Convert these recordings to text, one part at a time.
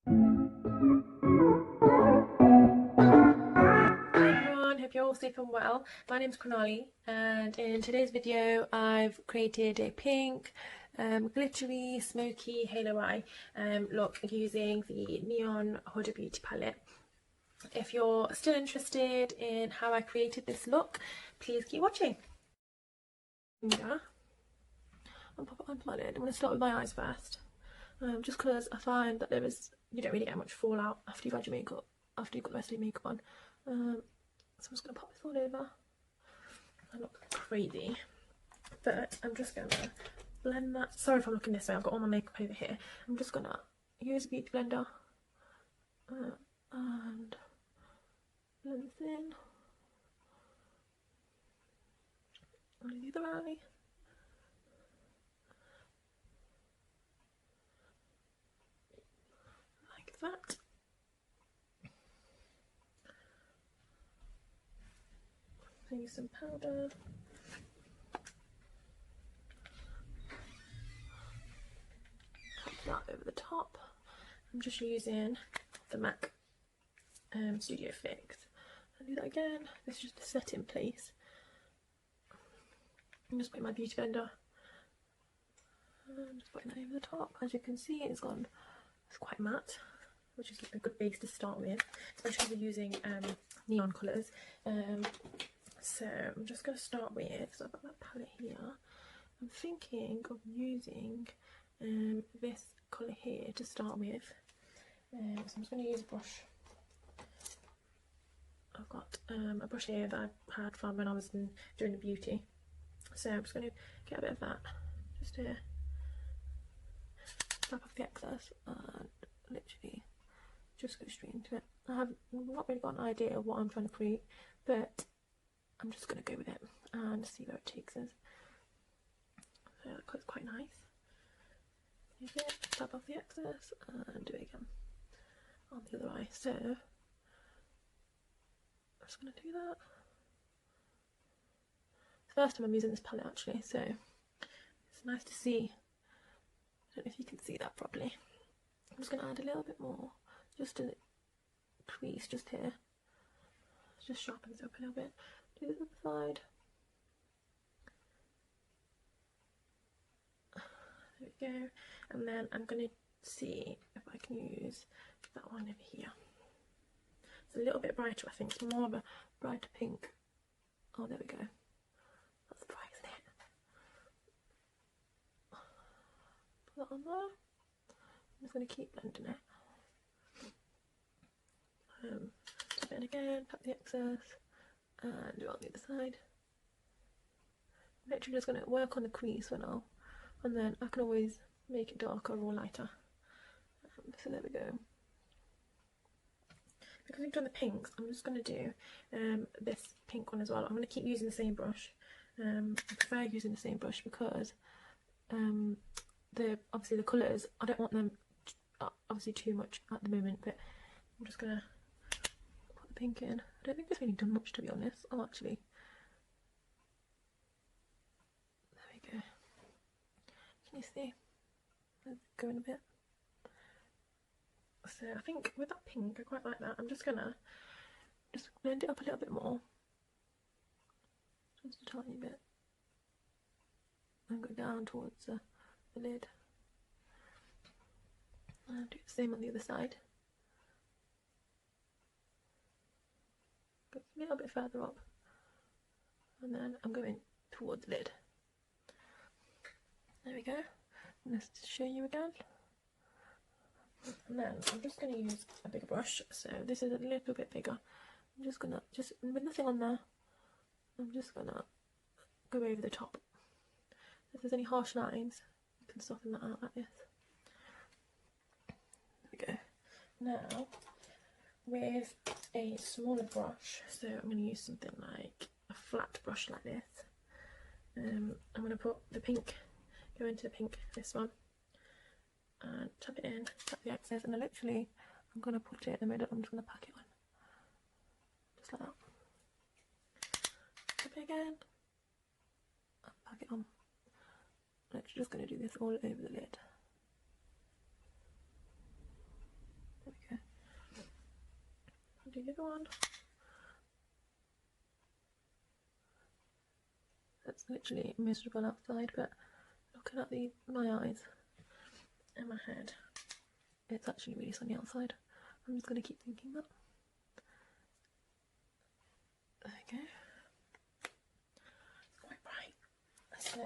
Hope you're all safe and well. My name's Kronali, and in today's video I've created a pink glittery smoky halo eye look using the Neon Huda Beauty palette. If you're still interested in how I created this look, please keep watching. Yeah, I'll pop it onto my lid. I'm going to start with my eyes first, just because I find that you don't really get much fallout after you've had your makeup, after you've got the rest of your makeup on. So I'm just going to pop this all over. I look crazy, but I'm just going to blend that. Sorry if I'm looking this way, I've got all my makeup over here. I'm just going to use a beauty blender and blend this in on the other eye. Like that. Use some powder. Put that over the top. I'm just using the MAC Studio Fix. I'll do that again. This is just to set in place. I'm just putting my beauty blender and just putting that over the top. As you can see, it's quite matte, which is a good base to start with, especially if you're using neon colours. So I'm just going to start with, so I've got that palette here. I'm thinking of using this colour here to start with. So I'm just going to use a brush. I've got a brush here that I had from when I was doing the beauty. So I'm just going to get a bit of that, just to tap off the excess and literally just go straight into it. I have not really got an idea of what I'm trying to create, but I'm just going to go with it and see where it takes us. So that looks quite nice. Use it, tap off the excess and do it again on the other eye. So I'm just going to do that. It's the first time I'm using this palette actually, so it's nice to see. I don't know if you can see that properly. I'm just going to add a little bit more, just to the crease just here. Just sharpens it up a little bit. Do the other side. There we go. And then I'm going to see if I can use that one over here. It's a little bit brighter, I think. It's more of a brighter pink. Oh, there we go. That's bright, isn't it? Put that on there. I'm just going to keep blending it. Tap it in again, tap the excess, and do it on the other side. I'm literally just going to work on the crease for now, and then I can always make it darker or lighter. So there we go. Because we've done the pinks, I'm just going to do this pink one as well. I'm going to keep using the same brush. I prefer using the same brush because obviously the colours, I don't want them obviously too much at the moment, but I'm just going to put the pink in. I don't think it's really done much, to be honest. Oh, actually, there we go. Can you see? Let's go in a bit. So I think with that pink, I quite like that. I'm just gonna blend it up a little bit more, just a tiny bit, and go down towards the lid, and do the same on the other side. Go a little bit further up, and then I'm going towards the lid. There we go. Let's show you again. And then I'm just going to use a bigger brush, so this is a little bit bigger. I'm just going to, with nothing on there, I'm just going to go over the top. If there's any harsh lines, you can soften that out like this. There we go. Now, with a smaller brush, so I'm going to use something like a flat brush like this. I'm going to put the pink, go into the pink, this one, and tap it in, tap the excess, and I'm going to put it in the middle. I'm just going to pack it on, just like that. Tap it again, and pack it on. I'm actually just going to do this all over the lid. do the other one. It's literally miserable outside, but looking at my eyes and my head, it's actually really sunny outside. I'm just going to keep thinking that. There we go. It's quite bright. So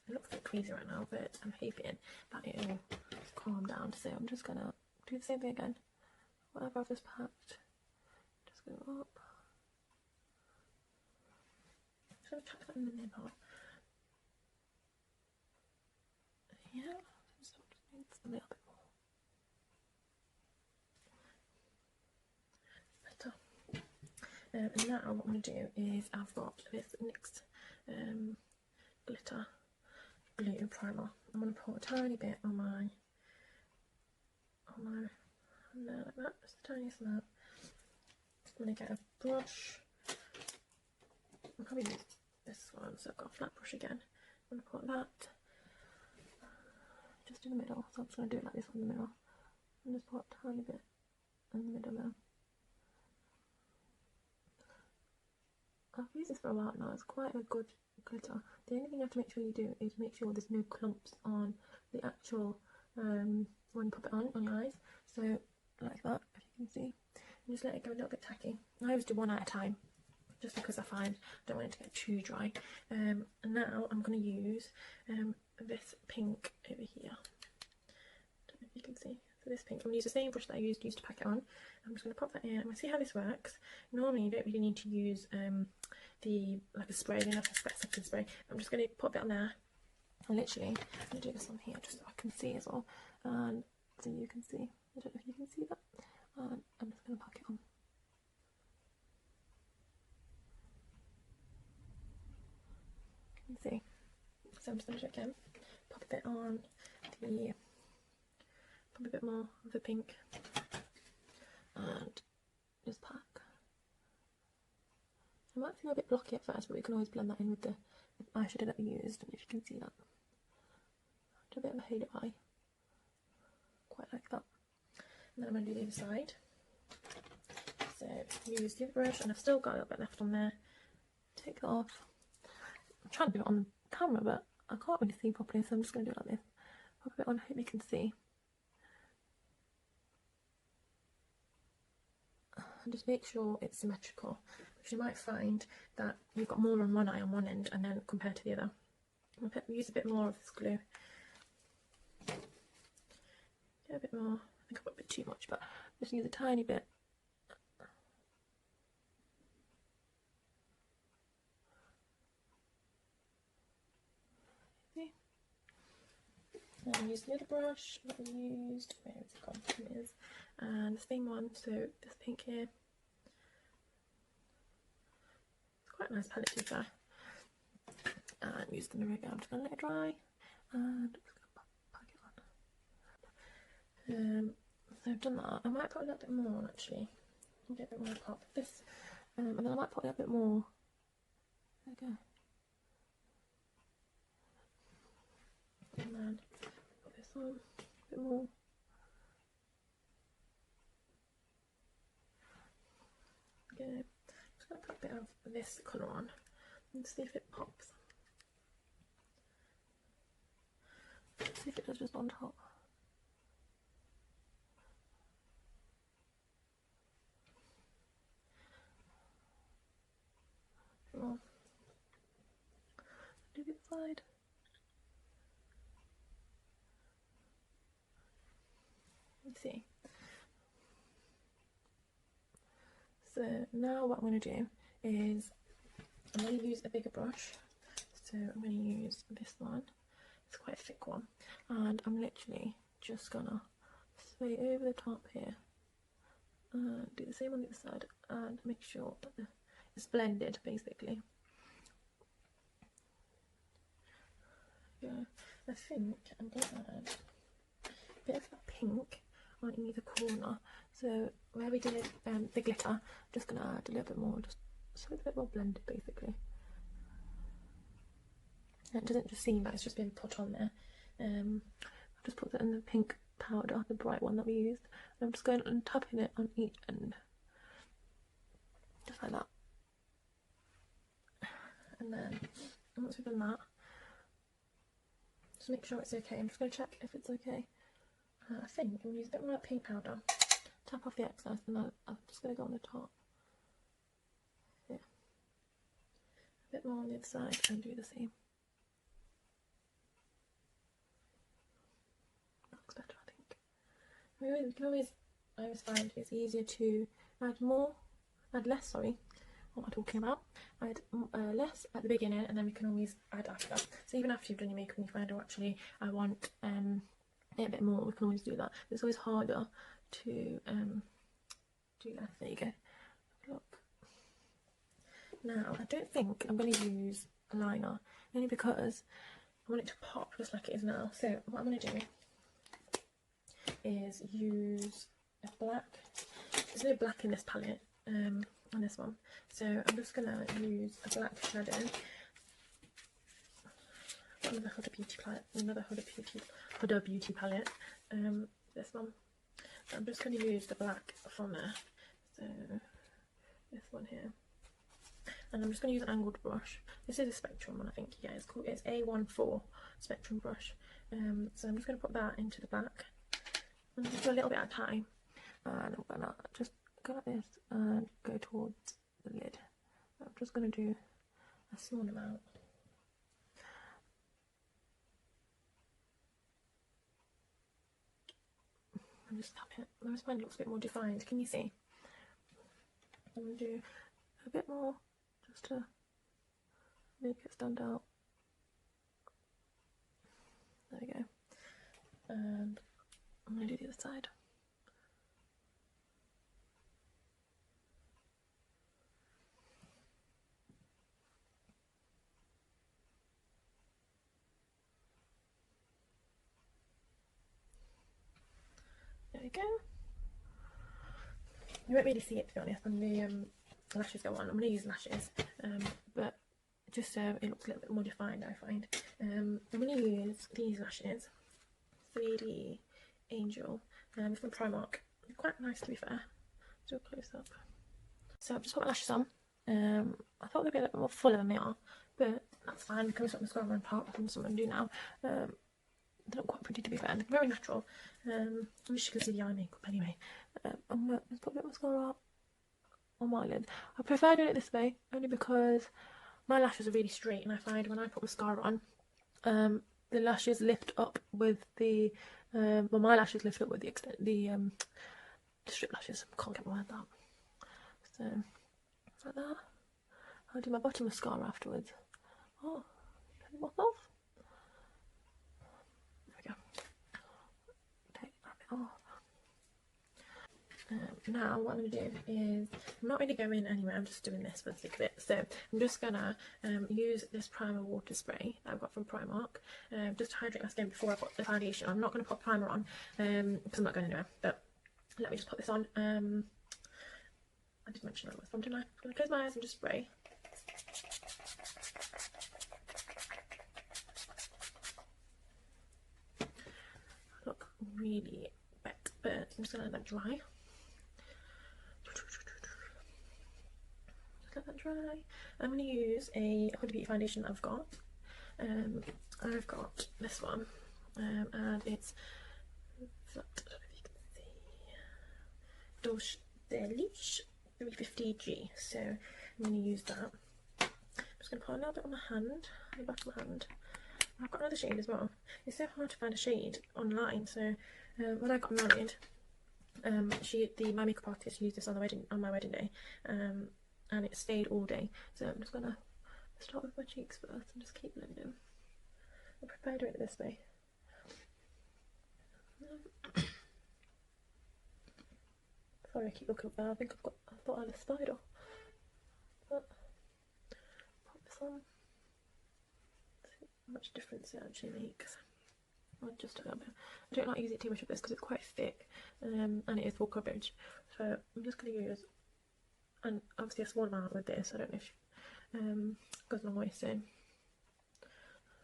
it looks a bit crazy right now, but I'm hoping that it will calm down. So I'm just going to do the same thing again. Whatever I've just packed, just go up. Just going to chuck that in the middle. Yeah, just needs a little bit more. Better. And now what I'm going to do is I've got this NYX glitter glue primer. I'm going to put a tiny bit on my hand there like that, just the tiniest amount. I'm going to get a brush. I'll probably use this one, so I've got a flat brush again. I'm going to put that just in the middle, so I'm just going to do it like this in the middle, and just put a tiny bit in the middle there. I've used this for a while now. It's quite a good glitter. The only thing you have to make sure you do is make sure there's no clumps on the actual when you pop it on your eyes. So like that, if you can see, and just let it go a little bit tacky. I always do one at a time, just because I find I don't want it to get too dry. And now I'm going to use this pink over here. Don't know if you can see. So this pink, I'm going to use the same brush that I used to pack it on. I'm just going to pop that in. I'm going to see how this works. Normally you don't really need to use like a spray, you don't have to spray setting spray. I'm just going to pop it on there. And literally, I'm going to do this on here just so I can see as well. And so you can see. I don't know if you can see that. And I'm just going to pack it on. You can see. So I'm just going to do it again. Pop a bit on the, pop a bit more of the pink, and just pack. It might feel a bit blocky at first, but we can always blend that in with the eyeshadow that we used. And if you can see that, do a bit of a halo eye, quite like that. And then I'm going to do the other side. So use the other brush, and I've still got a little bit left on there. Take that off. I'm trying to do it on the camera, but I can't really see properly, so I'm just going to do it like this. Pop a bit on, hope you can see. And just make sure it's symmetrical, because you might find that you've got more on one eye on one end and then compared to the other. I'm going to use a bit more of this glue. Get a bit more. I think I've got a bit too much, but just use a tiny bit. See? And use the other brush that we used. Where is it gone? It is. And the same one, so this pink here. It's quite a nice palette to be fair. And use the mirror again. I'm just going to let it dry. And I'm just going to pack it on. So I've done that. I might put a little bit more on actually. I'll get a bit more pop. This, and then I might put a little bit more. There we go. And then put this on a bit more. Okay, I'm just going to put a bit of this colour on and see if it pops. See if it does just on top. More. Do the side. Let's see. So now what I'm going to do is I'm going to use a bigger brush. So I'm going to use this one. It's quite a thick one, and I'm literally just gonna sway over the top here and do the same on the other side and make sure that it's blended basically. Yeah, I think I'm gonna add a bit of that pink on either corner. So where we did the glitter, I'm just gonna add a little bit more, just so it's a bit more blended basically. It doesn't just seem like it's just been put on there. I've just put that in the pink powder, the bright one that we used. And I'm just going and tapping it on each end. just like that. And then once we've done that, just make sure it's okay. I'm just going to check if it's okay. I think I'm going to use a bit more pink powder, tap off the excess, and then I'm just going to go on the top. Yeah. A bit more on the other side and do the same. Looks better, I think. We can always, I always find it's easier to add less, sorry. What am I talking about? Add less at the beginning, and then we can always add after. So even after you've done your makeup and you find, oh, actually I want it a bit more, we can always do that. It's always harder to do less. There you go. Look. Now I don't think I'm going to use a liner, only because I want it to pop just like it is now. So what I'm going to do is use a black. There's no black in this palette. On this one, so I'm just gonna use a black shadow. Another Huda Beauty palette, Huda Beauty palette. This one. I'm just gonna use the black from there. So this one here, and I'm just gonna use an angled brush. This is a Spectrum one, I think. Yeah, it's called. It's A14 Spectrum brush. So I'm just gonna put that into the black, and just do a little bit at a time, and I'm gonna just go like this and go towards the lid. I'm just going to do a small amount. And just tap it. I just find it looks a bit more defined. Can you see? I'm going to do a bit more just to make it stand out. There we go. And I'm going to do the other side. There we go. You won't really see it, to be honest, when the lashes go on. I'm going to use lashes, but just so it looks a little bit more defined, I find. I'm going to use these lashes, 3D Angel, from Primark. They're quite nice, to be fair. Let's do a close up. So I've just got my lashes on. I thought they'd be a little bit more fuller than they are, but that's fine. Because I've got mascara on top, that's what I'm going to do now. They look quite pretty, to be fair. They're very natural. I wish you could see the eye makeup anyway. I'm going to put a bit of mascara on my lids. I prefer doing it this way, only because my lashes are really straight, and I find when I put mascara on, the lashes lift up with the, well, my lashes lift up with the strip lashes. I can't get my word out. So, like that. I'll do my bottom mascara afterwards. Oh, take it off. Now what I'm going to do is, I'm not really going anywhere, I'm just doing this for the sake of it. So I'm just going to use this primer water spray that I've got from Primark, just to hydrate my skin before I put the foundation. I'm not going to put primer on because I'm not going anywhere, but let me just put this on. I did mention that was fun, didn't I? I'm going to close my eyes and just spray. Look really wet, but I'm just going to let that dry. Let that dry. I'm going to use a Huda Beauty foundation that I've got. I've got this one, and it's, I don't know if you can see, Dulce Leche 350G. So I'm going to use that. I'm just going to put a little bit on my hand, on the back of my hand. I've got another shade as well. It's so hard to find a shade online. So when I got married, my makeup artist used this on my wedding day. And it stayed all day, so I'm just gonna start with my cheeks first and just keep blending. I prefer doing it this way. Sorry, I keep looking up there. I thought I had a spider. But pop this on. See how much difference it actually makes. Or just a little bit. I don't like using too much of this because it's quite thick, and it is full coverage. So I'm just gonna use, and obviously a small amount with this. I don't know if goes a long way. So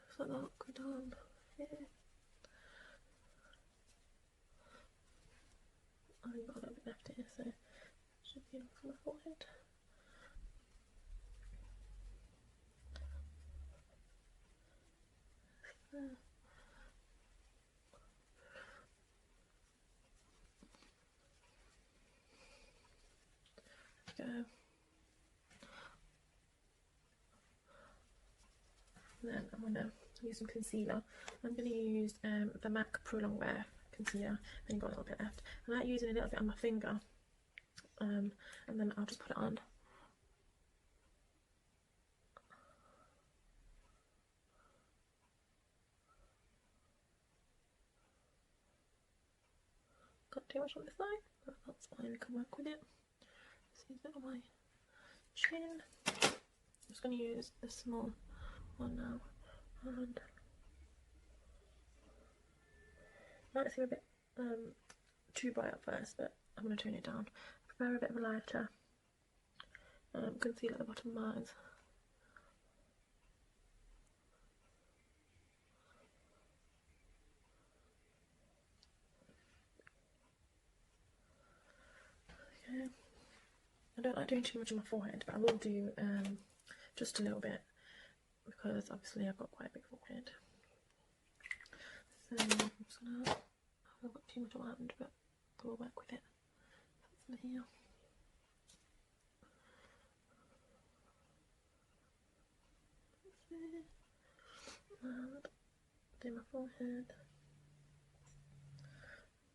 just like that, go down here. I've got a little bit left here, so it should be enough for my forehead. Go. Then I'm going to use some concealer. I'm going to use the MAC Prolong Wear concealer. I've only got a little bit left. I like using a little bit on my finger, and then I'll just put it on. Got too much on this side, but that's fine, we can work with it. Just use it on my chin. I'm just going to use the small one now, and might seem a bit too bright at first, but I'm going to turn it down. Prepare a bit of a lighter concealer at the bottom of my eyes. Okay. I don't like doing too much on my forehead, but I will do just a little bit, because obviously I've got quite a big forehead. So I'm just gonna, I haven't got too much on my hand, but we'll work with it. That's in here. And do my forehead.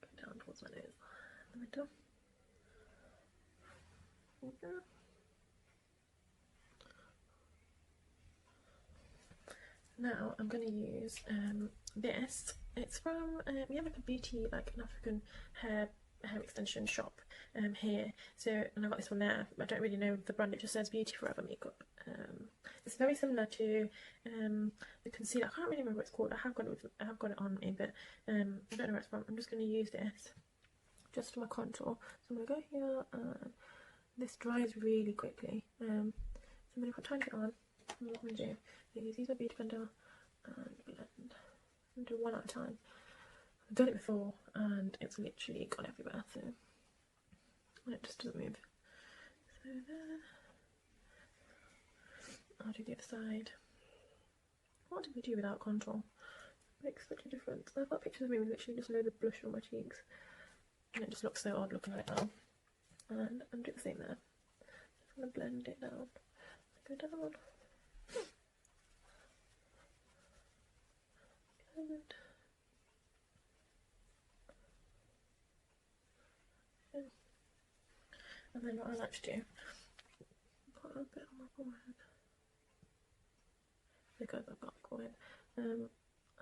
Go down towards my nose in the middle. Okay. Now I'm going to use this. It's from we have like a beauty, like an African hair extension shop here. So, and I got this one there. I don't really know the brand. It just says Beauty Forever Makeup. It's very similar to the concealer. I can't really remember what it's called. I have got it on me, but I don't know where it's from. I'm just going to use this just for my contour. So I'm going to go here, and this dries really quickly. So I'm going to put a tiny bit on. And what I'm going to do is use my beauty blender and blend. And do one at a time. I've done it before and it's literally gone everywhere, so it just doesn't move. So there. I'll do the other side. What did we do without contour? It makes such a difference. I've got pictures of me with literally just loads of blush on my cheeks, and it just looks so odd looking right now. And I'm doing the same there. Just going to blend it down. Go down. Blend. Okay. And then what I like to do, put a bit on my forehead, because I've got a forehead, a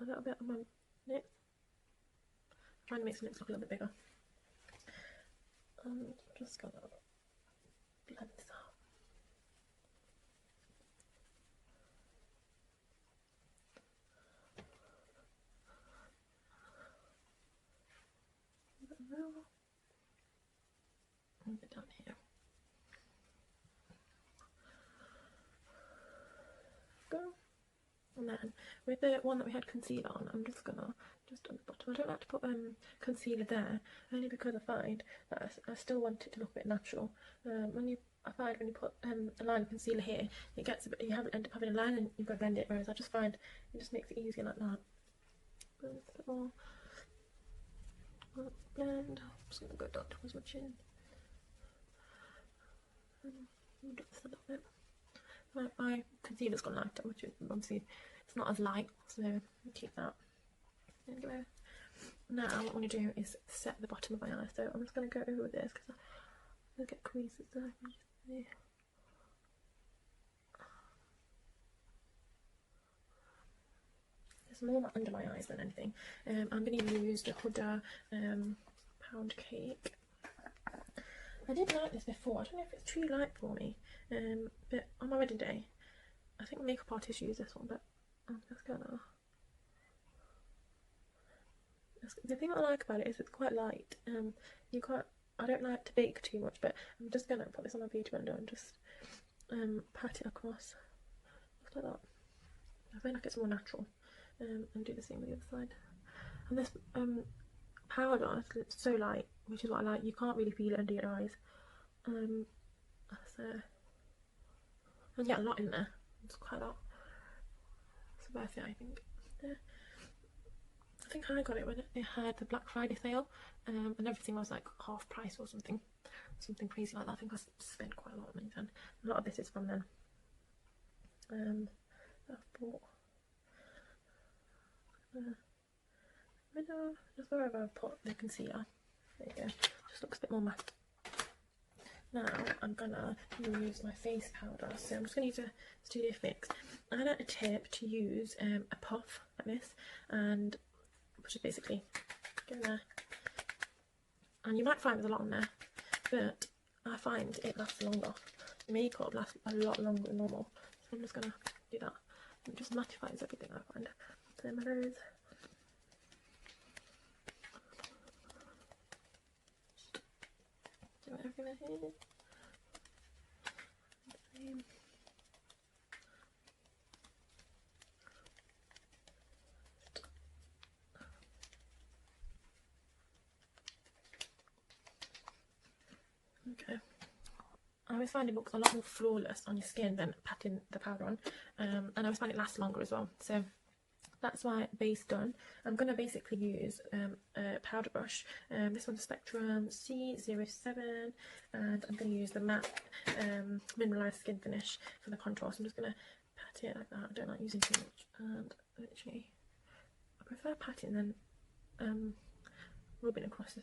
little bit on my lips, trying to make the lips look a little bit bigger, and just gonna blend this out. A bit down here. Go. And then with the one that we had concealer on, I'm just gonna just on the bottom. I don't like to put concealer there, only because I find that I still want it to look a bit natural. I find when you put a line of concealer here, it gets a bit, you end up having a line and you've got to blend it. Whereas I just find it just makes it easier like that. Blend a bit more. Blend. I'm just gonna go down towards my chin. Just a little bit. My concealer's gone lighter, which is obviously it's not as light, so I'll keep that. Anyway, now what I want to do is set the bottom of my eye. So I'm just going to go over this because I'm going to get creases there. There's more under my eyes than anything. I'm going to use the Huda Pound Cake. I did like this before. I don't know if it's too light for me, but on my wedding day, I think makeup artists use this one, but I'm just gonna. The thing I like about it is it's quite light. You can't. I don't like to bake too much, but I'm just gonna put this on my beauty blender and just pat it across, just like that. I feel like it's more natural, and do the same with the other side. And this powder is so light, which is what I like. You can't really feel it under your eyes. So and get a lot in there. It's quite a lot. It's worth it, I think. think I got it when it had the Black Friday sale, and everything was like half price or something crazy like that. I think I spent quite a lot of money then. A lot of this is from then. I've bought just wherever I've put the concealer. There you go. Just looks a bit more matte. Now I'm gonna use my face powder, so I'm just gonna use a Studio Fix. I had a tip to use a puff like this, and which is basically go in there, and you might find there's a lot on there, but I find it lasts longer. Makeup lasts a lot longer than normal, so I'm just gonna do that. It just mattifies everything, I find. So my nose. Do everything here. Same. Okay. I always find it looks a lot more flawless on your skin than patting the powder on, and I always find it lasts longer as well. So that's my base done. I'm going to basically use a powder brush. This one's Spectrum C07, and I'm going to use the matte Mineralised Skin Finish for the contour. So I'm just going to pat it like that. I don't like using too much, and literally I prefer patting than rubbing across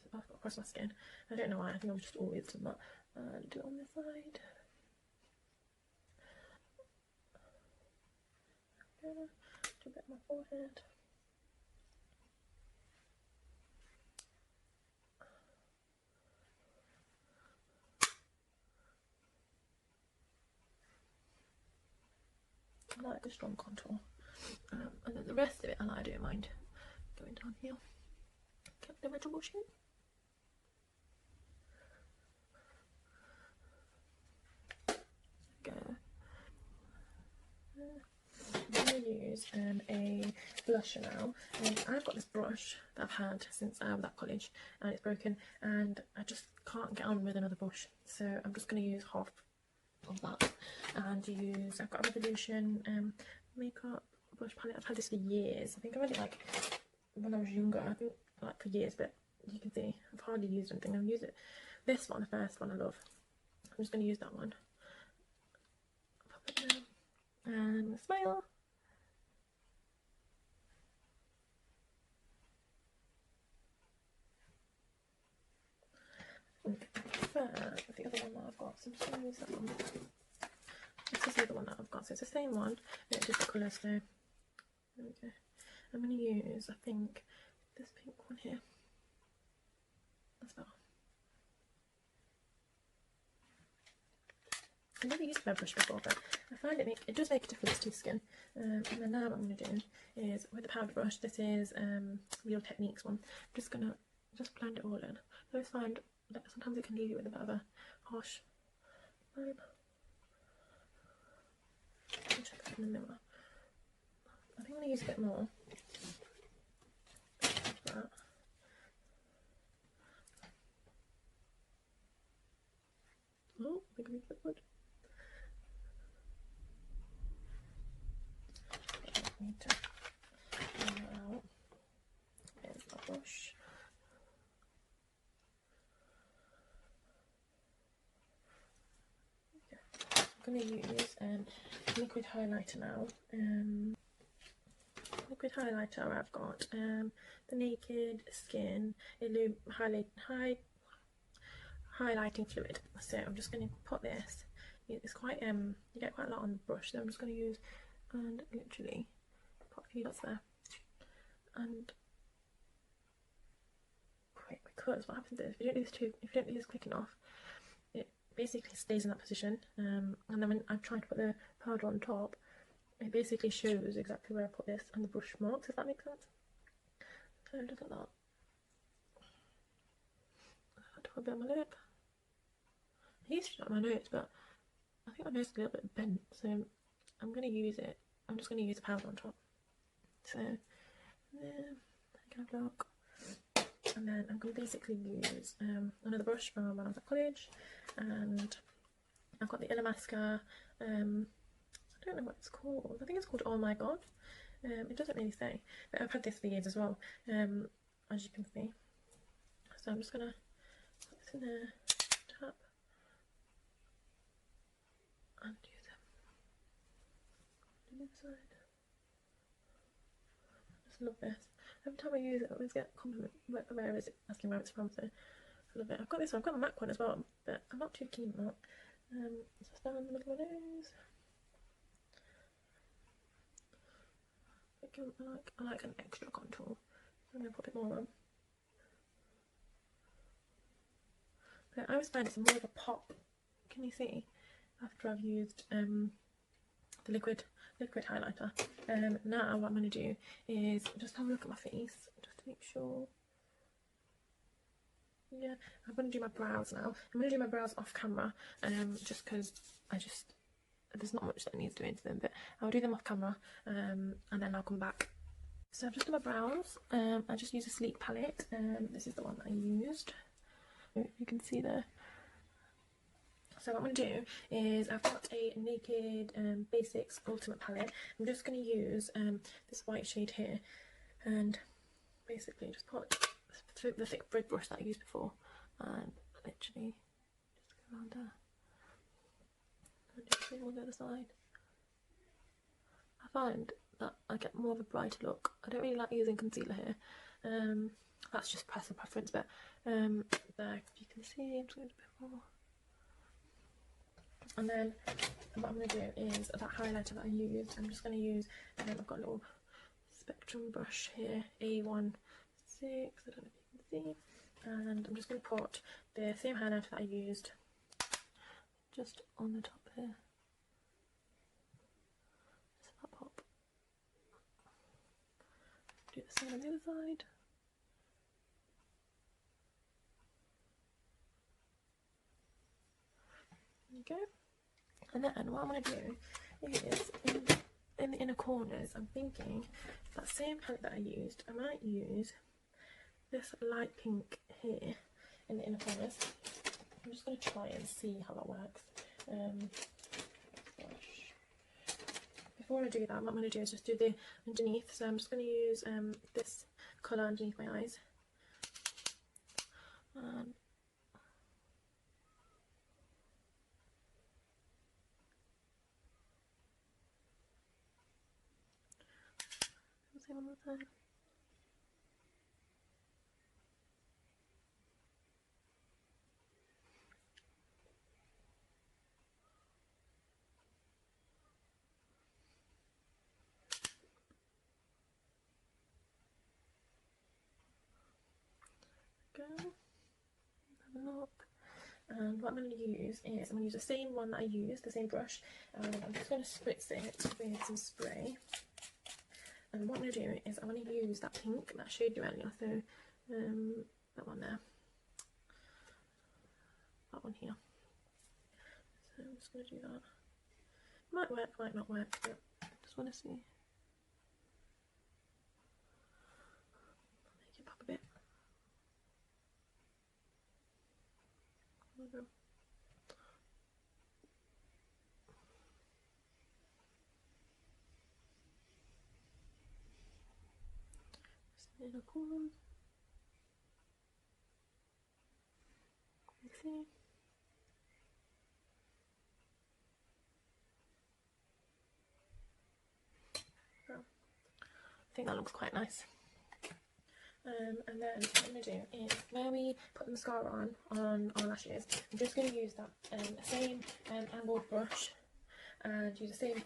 my skin. I don't know why. I think I've just always done that. And do it on this side. Okay. Do a bit on my forehead. I like a strong contour, and then the rest of it I don't mind going down here. Kept the original brush in. Go. I'm going to use a blusher now, and I've got this brush that I've had since I was at college, and it's broken, and I just can't get on with another brush, so I'm just going to use half of that, and I've got a Revolution makeup brush palette. I've had this for years. I think I had it like when I was younger, I think like for years, but you can see I've hardly used anything. I've used this one, the first one I love. I'm just going to use that one. Pop it down. And smile. The other one that I've got, so I'm just going to use that one. This is the other one that I've got, so it's the same one, but it's different colours, so there we go. I'm going to use, I think, this pink one here. That's better. I've never used a brush before, but I find it does make a difference to your skin. And then now what I'm going to do is, with the powder brush, this is Real Techniques one, I'm just going to blend it all in. I always find that sometimes it can leave you with a bit of a harsh vibe. Check that in the mirror. I think I'm going to use a bit more. Like that. Oh, I think I'm good. I need to bring it out. There's my brush. Okay. I'm going to use liquid highlighter now. Liquid highlighter, I've got the Naked Skin highlighting fluid. So I'm just going to put this. It's quite you get quite a lot on the brush. So I'm just going to use and literally put a few dots there. And quick, because what happens is if you don't do this quick enough, it basically stays in that position. And then when I try to put the powder on top, it basically shows exactly where I put this and the brush marks, if that makes sense. So look at that. I had to put a bit on my lip. I used to do it on my nose, but I think my nose is a little bit bent, so I'm going to use it. I'm just going to use the powder on top. So, there, take a look. And then I'm going to basically use another brush from when I was at college, and I've got the Illamasque, I don't know what it's called, I think it's called Oh My God, It doesn't really say, but I've had this for years as well, as you can see. So I'm just gonna put this in there, tap, and do the other side. I just love this. Every time I use it, I always get a compliment. Where is it? Asking where it's from. So I love it. I've got this one. I've got the MAC one as well, but I'm not too keen on that. So down in the middle of my nose. I like an extra contour. So I'm gonna put a bit more on. But I always find it's more of a pop. Can you see? After I've used the liquid highlighter. Now what I'm going to do is just have a look at my face, just to make sure. Yeah, I'm going to do my brows now. I'm going to do my brows off camera, just because there's not much that needs doing to them, but I'll do them off camera, and then I'll come back. So I've just done my brows. I just used a sleek palette. This is the one that I used. You can see there. So what I'm going to do is I've got a Naked Basics Ultimate palette. I'm just going to use this white shade here, and basically just put through the thick bridge brush that I used before, and literally just go around there and do the same on the other side. I find that I get more of a brighter look. I don't really like using concealer here. That's just personal preference, but there, if you can see, I'm just going to do a bit more. And then what I'm going to do is that highlighter that I used, I'm just going to use, I've got a little spectrum brush here, A16, I don't know if you can see, and I'm just going to put the same highlighter that I used just on the top here. Just that pop. Do the same on the other side. There you go. And then what I'm going to do is, in the inner corners, I'm thinking that same palette that I used, I might use this light pink here in the inner corners. I'm just going to try and see how that works. Before I do that, what I'm going to do is just do the underneath. So I'm just going to use this colour underneath my eyes. Same on the side. Go. Have a look. And what I'm going to use is I'm going to use the same one that I used, the same brush, and I'm just going to spritz it with some spray. And what I'm going to do is I'm going to use that pink that I showed you earlier, so that one there, that one here. So I'm just going to do that. Might work, might not work, but I just want to see. Make it pop a bit. There we go. In a corner. See. Oh. I think that looks quite nice. And then what I'm going to do is where we put the mascara on our lashes, I'm just going to use that same angled brush and use the same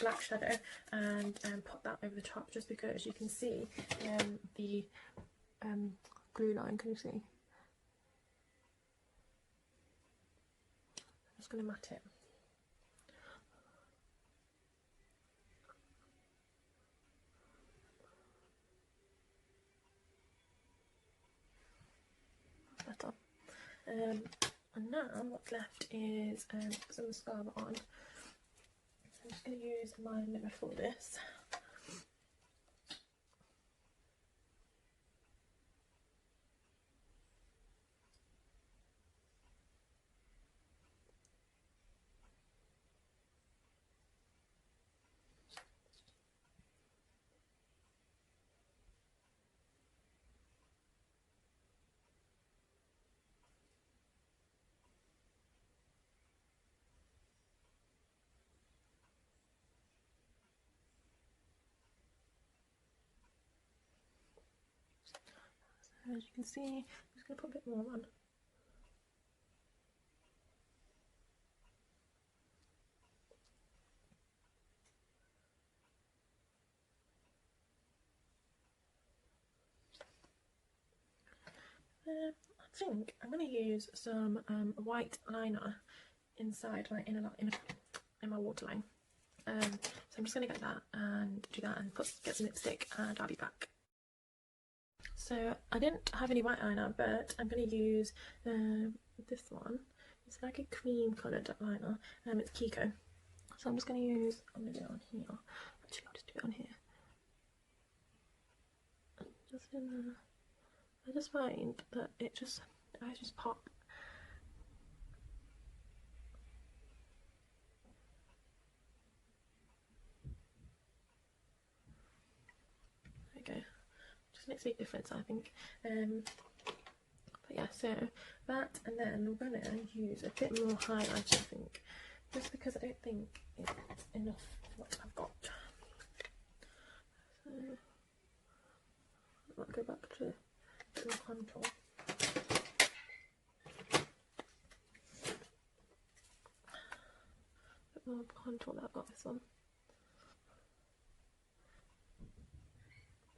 black shadow and put that over the top, just because you can see the glue line. Can you see? I'm just going to matte it. Better. And now what's left is some mascara on. I'm just going to use my mirror for this. As you can see, I'm just going to put a bit more on. I think I'm going to use some white liner inside my in my waterline. So I'm just going to get that and do that and get some lipstick, and I'll be back. So I didn't have any white liner, but I'm going to use this one. It's like a cream coloured liner. It's Kiko. So I'm just going to use, I'm going to do it on here. Actually, I'll just do it on here. Just in there. I just find that I just pop. There we go. Just makes a big difference, I think. But yeah, so that, and then I'm going to use a bit more highlight, I think, just because I don't think it's enough for what I've got. So I'll go back to the contour. A bit more contour that I've got this one.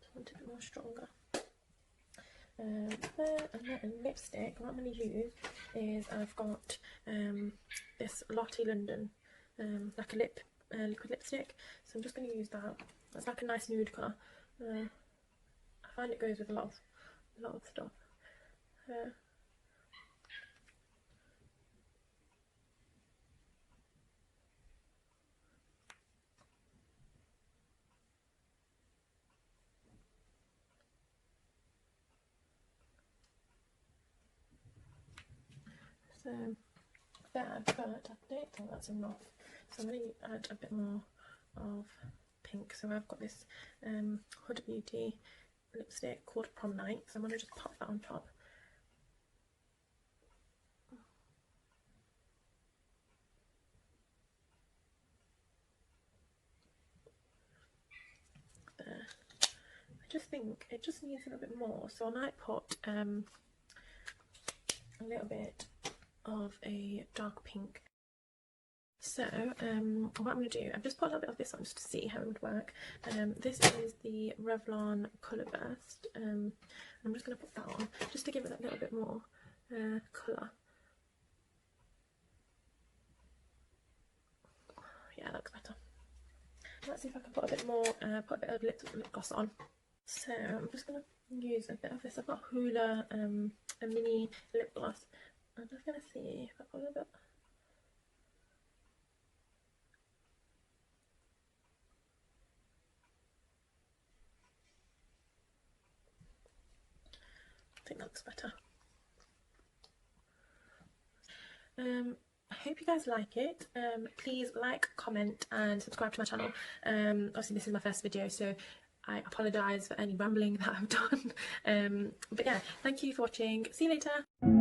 Just want it a bit more stronger. And then lipstick, what I'm going to use is I've got this Lottie London, like a liquid lipstick. So I'm just going to use that. It's like a nice nude colour. I find it goes with a lot of stuff. So there, but I don't think that's enough. So I'm going to add a bit more of pink. So I've got this Huda Beauty lipstick called Prom Night. So I'm going to just pop that on top. There. I just think it just needs a little bit more. So I might put a little bit of a dark pink. So what I'm going to do, I've just put a little bit of this on just to see how it would work. This is the Revlon Colorburst. I'm just going to put that on just to give it a little bit more colour. Yeah, that looks better. Let's see if I can put a bit more, put a bit of lip gloss on. So I'm just going to use a bit of this. I've got Hoola, a mini lip gloss. I'm just going to see if I put a bit. I think that looks better. I hope you guys like it. Please like, comment and subscribe to my channel. Obviously this is my first video, so I apologise for any rambling that I've done. But yeah, thank you for watching. See you later.